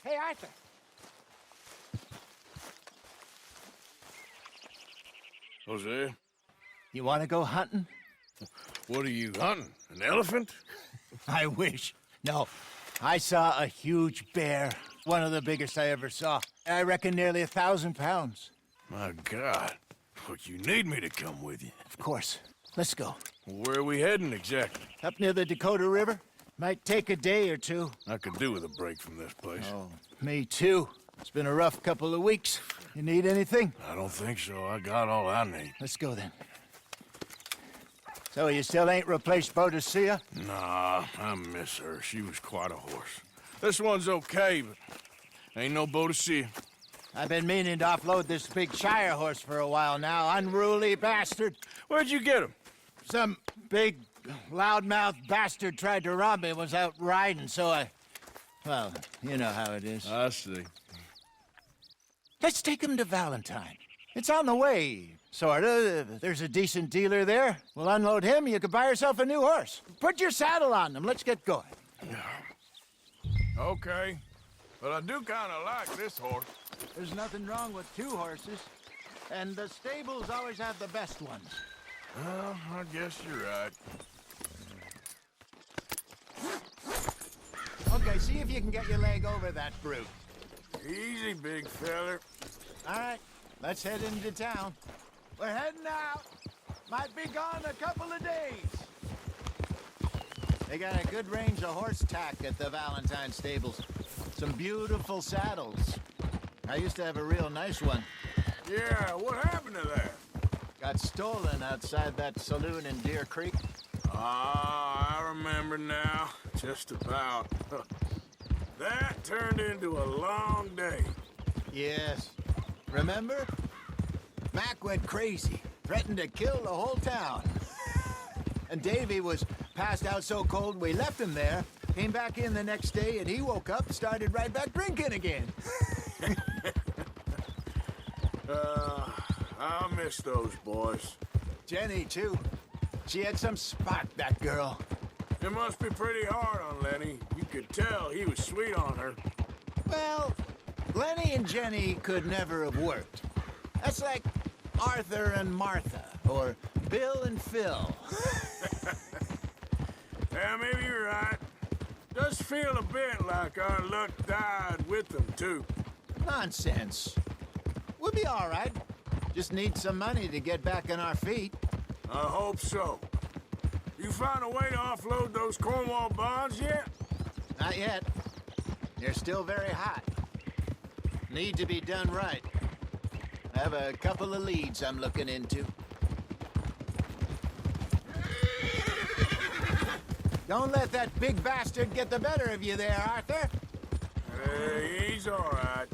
Hey, Arthur. Jose, You want to go hunting? what are you hunting? An elephant? I wish. No. I saw a huge bear. One of the biggest I ever saw. I reckon nearly 1,000 pounds. My God. But you need me to come with you. Of course. Let's go. Where are we heading exactly? Up near the Dakota River. Might take a day or two. I could do with a break from this place. Oh, me too. It's been a rough couple of weeks. You need anything? I don't think so. I got all I need. Let's go then. So you still ain't replaced Boadicea? Nah, I miss her. She was quite a horse. This one's okay, but ain't no Boadicea. I've been meaning to offload this big Shire horse for a while now. Unruly bastard. Where'd you get him? Some big, loudmouth bastard tried to rob me. Was out riding, so I... Well, you know how it is. I see. Let's take him to Valentine. It's on the way, sorta. There's a decent dealer there. We'll unload him, you can buy yourself a new horse. Put your saddle on them, let's get going. Okay. But I do kind of like this horse. There's nothing wrong with two horses. And the stables always have the best ones. Well, I guess you're right. Okay, see if you can get your leg over that brute. Easy, big feller. All right, let's head into town. We're heading out. Might be gone a couple of days. They got a good range of horse tack at the Valentine stables. Some beautiful saddles. I used to have a real nice one. Yeah, what happened to that? Got stolen outside that saloon in Deer Creek. Ah, I remember now. Just about. That turned into a long day. Yes. Remember? Mac went crazy, threatened to kill the whole town. And Davy was passed out so cold we left him there, came back in the next day, and he woke up and started right back drinking again. I miss those boys. Jenny, too. She had some spark, that girl. It must be pretty hard on Lenny. You could tell he was sweet on her. Well, Lenny and Jenny could never have worked. That's like Arthur and Martha, or Bill and Phil. Yeah, maybe you're right. Does feel a bit like our luck died with them, too. Nonsense. We'll be all right. Just need some money to get back on our feet. I hope so. You found a way to offload those Cornwall bonds yet? Not yet. They're still very hot. Need to be done right. I have a couple of leads I'm looking into. Don't let that big bastard get the better of you there, Arthur. He's all right.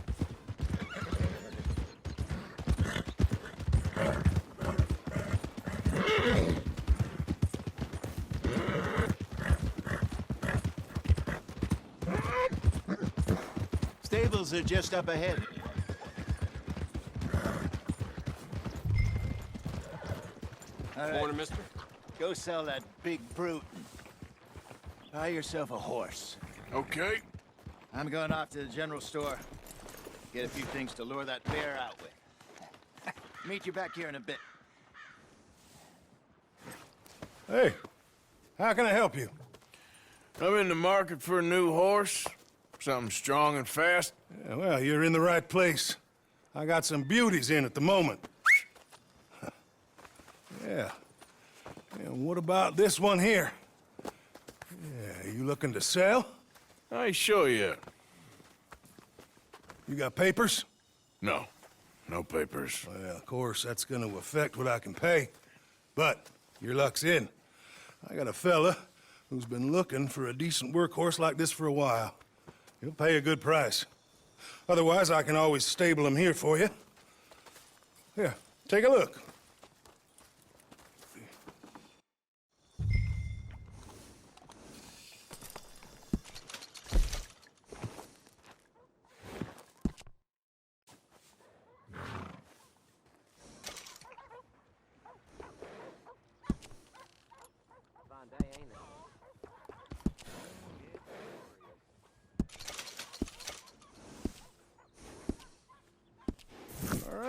Stables are just up ahead. All right. Morning, mister. Go sell that big brute. Buy yourself a horse. Okay. I'm going off to the general store. Get a few things to lure that bear out with. Meet you back here in a bit. Hey, how can I help you? I'm in the market for a new horse. Something strong and fast. Yeah, well, you're in the right place. I got some beauties in at the moment. Yeah. And what about this one here? Yeah, you looking to sell? I ain't sure yet. You got papers? No. No papers. Well, of course, that's gonna affect what I can pay. But your luck's in. I got a fella who's been looking for a decent workhorse like this for a while. He'll pay a good price. Otherwise, I can always stable him here for you. Here, take a look.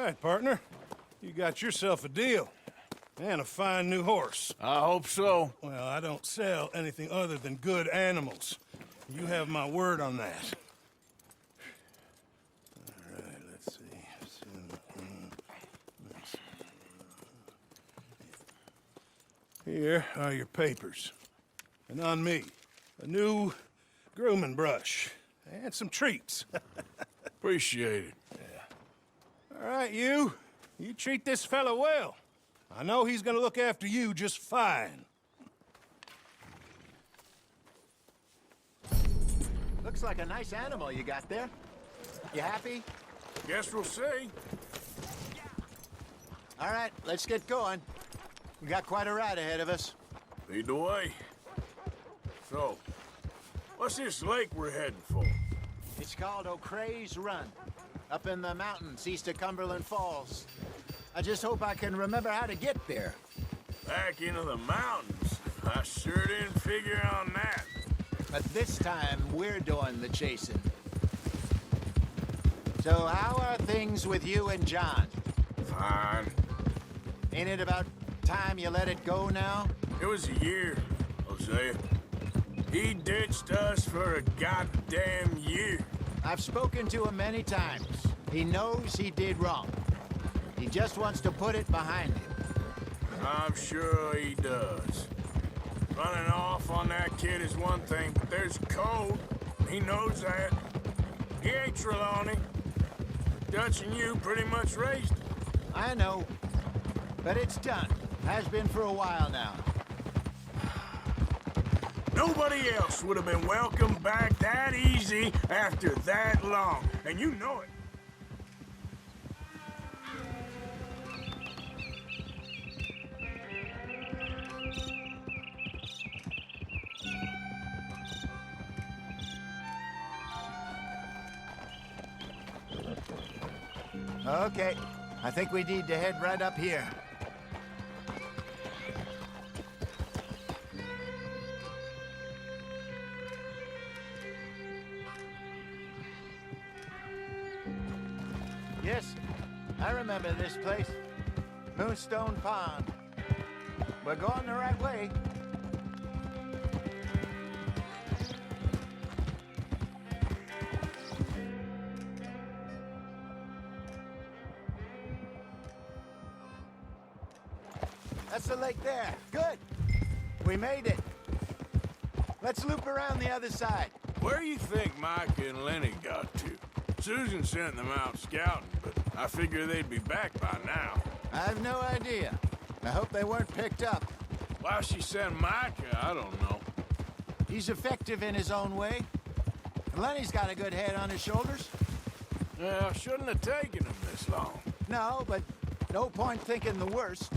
right, partner. You got yourself a deal. And a fine new horse. I hope so. Well, I don't sell anything other than good animals. You have my word on that. All right, let's see. Here are your papers. And on me, a new grooming brush. And some treats. Appreciate it. All right, you. You treat this fella well. I know he's gonna look after you just fine. Looks like a nice animal you got there. You happy? Guess we'll see. All right, let's get going. We got quite a ride ahead of us. Lead the way. So, what's this lake we're heading for? It's called O'Creagh's Run, up in the mountains east of Cumberland Falls. I just hope I can remember how to get there. Back into the mountains? I sure didn't figure on that. But this time, we're doing the chasing. So how are things with you and John? Fine. Ain't it about time you let it go now? It was a year, Hosea. He ditched us for a goddamn year. I've spoken to him many times. He knows he did wrong. He just wants to put it behind him. I'm sure he does. Running off on that kid is one thing, but there's code. He knows that. He ain't Trelawney. Dutch and you pretty much raised him. I know, but it's done. Has been for a while now. Nobody else would have been welcomed back that easy after that long, and you know it. Okay, I think we need to head right up here. Yes, I remember this place. Moonstone Pond. We're going the right way. That's the lake there. Good. We made it. Let's loop around the other side. Where you think Mike and Lenny got to? Susan sent them out scouting, but I figure they'd be back by now. I have no idea. I hope they weren't picked up. Why she sent Micah, I don't know. He's effective in his own way. And Lenny's got a good head on his shoulders. Yeah, shouldn't have taken him this long. No, but no point thinking the worst.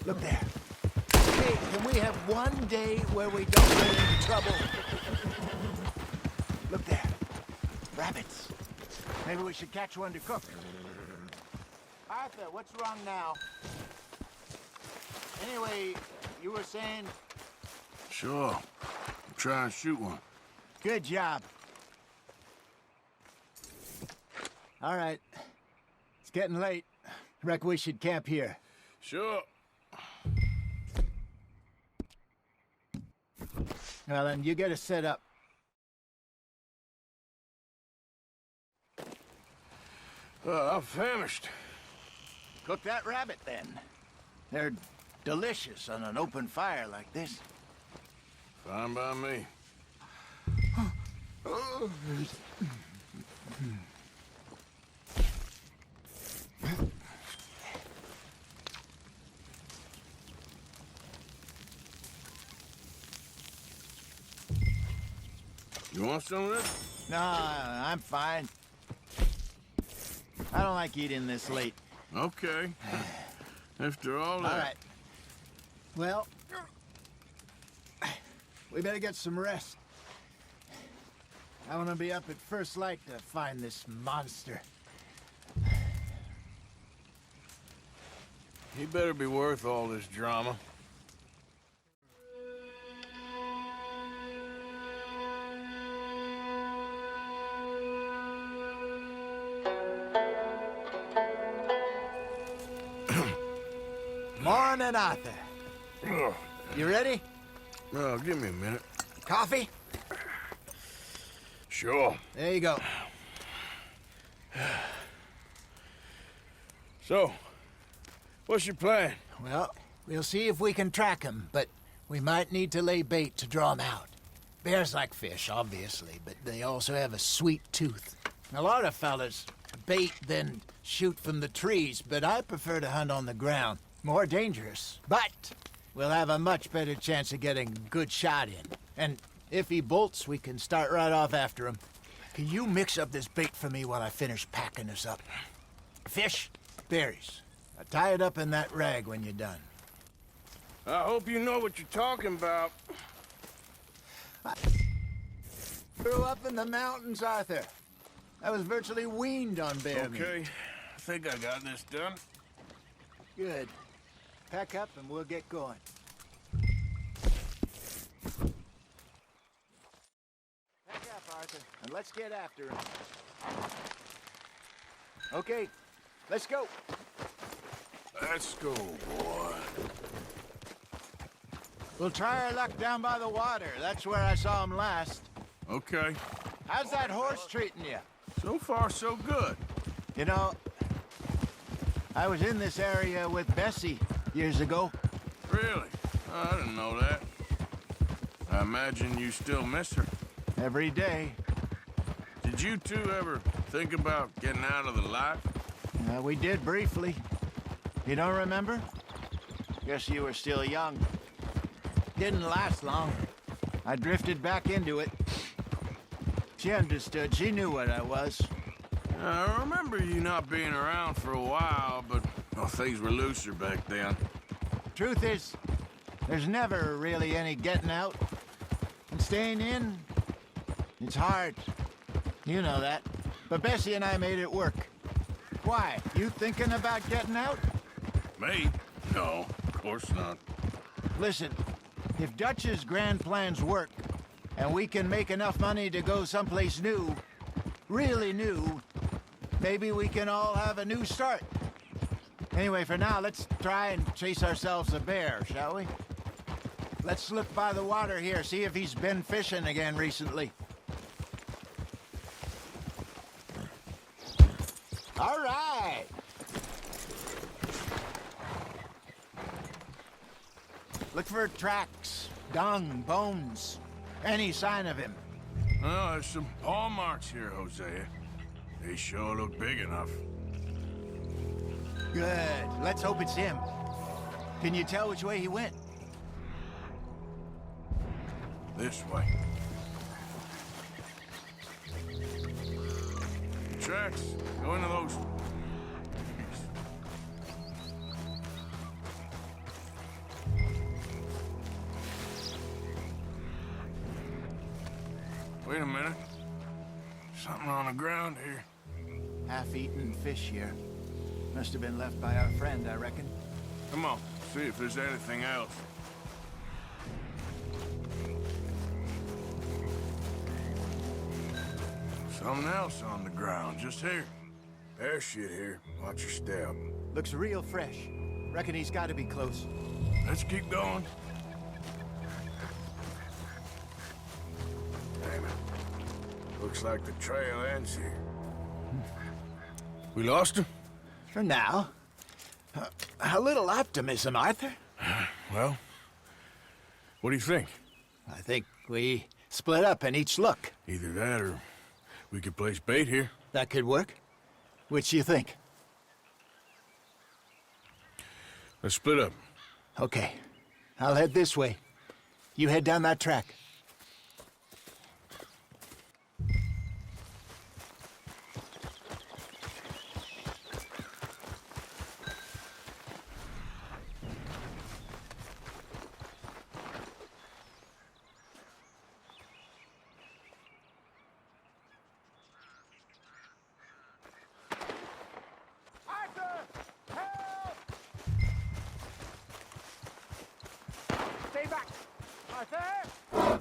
Look there. Hey, can we have one day where we don't get into trouble? Look there. Rabbits. Maybe we should catch one to cook. Arthur, what's wrong now? Anyway, you were saying... Sure. I'm trying to shoot one. Good job. All right. It's getting late. Reckon we should camp here. Sure. Well, then, you get us set up. I'm famished. Cook that rabbit, then. They're delicious on an open fire like this. Fine by me. You want some of this? No, I'm fine. I don't like eating this late. Okay. After all that. All right. Well, we better get some rest. I want to be up at first light to find this monster. He better be worth all this drama. morning, Arthur. You ready? No, give me a minute. Coffee? Sure. There you go. So, what's your plan? Well, we'll see if we can track him, but we might need to lay bait to draw him out. Bears like fish, obviously, but they also have a sweet tooth. A lot of fellas bait, then shoot from the trees, but I prefer to hunt on the ground. More dangerous, but we'll have a much better chance of getting a good shot in. And if he bolts, we can start right off after him. Can you mix up this bait for me while I finish packing this up? Fish, berries. I'll tie it up in that rag when you're done. I hope you know what you're talking about. Grew up in the mountains, Arthur. I was virtually weaned on bear meat. Okay, I think I got this done. Good. Pack up and we'll get going. Pack up, Arthur, and let's get after him. Okay, let's go. Let's go, boy. We'll try our luck down by the water. That's where I saw him last. Okay. How's that horse treating you? So far, so good. You know, I was in this area with Bessie years ago. Really? Oh, I didn't know that. I imagine you still miss her. Every day. Did you two ever think about getting out of the life? We did briefly. You don't remember? Guess you were still young. Didn't last long. I drifted back into it. She understood. She knew what I was. I remember you not being around for a while, but well, things were looser back then. Truth is, there's never really any getting out. And staying in, it's hard. You know that. But Bessie and I made it work. Why? You thinking about getting out? Me? No, of course not. Listen, if Dutch's grand plans work, and we can make enough money to go someplace new, really new, maybe we can all have a new start. Anyway, for now, let's try and chase ourselves a bear, shall we? Let's look by the water here, see if he's been fishing again recently. All right. Look for tracks, dung, bones, any sign of him. Oh, there's some paw marks here, Hosea. They sure look big enough. Good. Let's hope it's him. Can you tell which way he went? This way. Tracks. Go into those. Wait a minute. Something on the ground here. Half-eaten fish here. Must have been left by our friend, I reckon. Come on, see if there's anything else. Something else on the ground, just here. There's shit here. Watch your step. Looks real fresh. Reckon he's got to be close. Let's keep going. Damn it. Looks like the trail ends here. We lost him? For now. A little optimism, Arthur. Well, what do you think? I think we split up and each look. Either that or we could place bait here. That could work. Which you think? Let's split up. Okay. I'll head this way. You head down that track. Stay back! Arthur!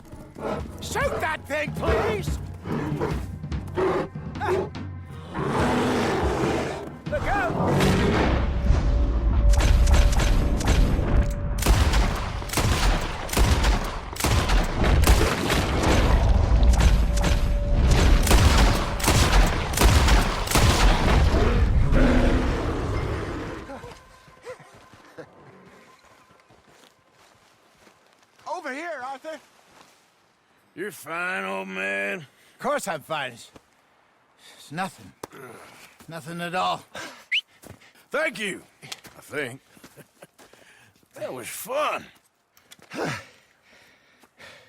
Shoot that thing, please! Look out! You're fine, old man. Of course I'm fine. It's nothing. Nothing at all. Thank you, I think. That was fun.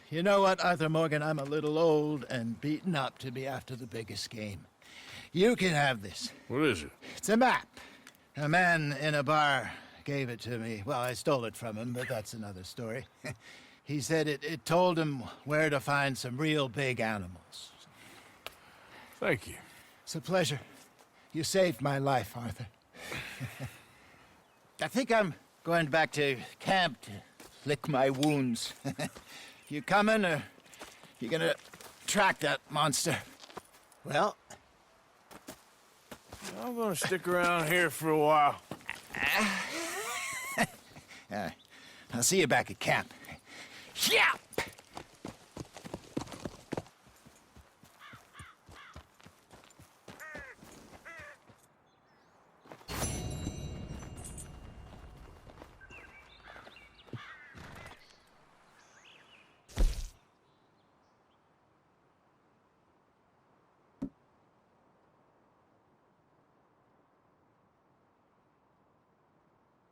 You know what, Arthur Morgan? I'm a little old and beaten up to be after the biggest game. You can have this. What is it? It's a map. A man in a bar gave it to me. Well, I stole it from him, but that's another story. He said it told him where to find some real big animals. Thank you. It's a pleasure. You saved my life, Arthur. I think I'm going back to camp to lick my wounds. You coming, or you gonna track that monster? Well, I'm gonna stick around here for a while. I'll see you back at camp. Yeah!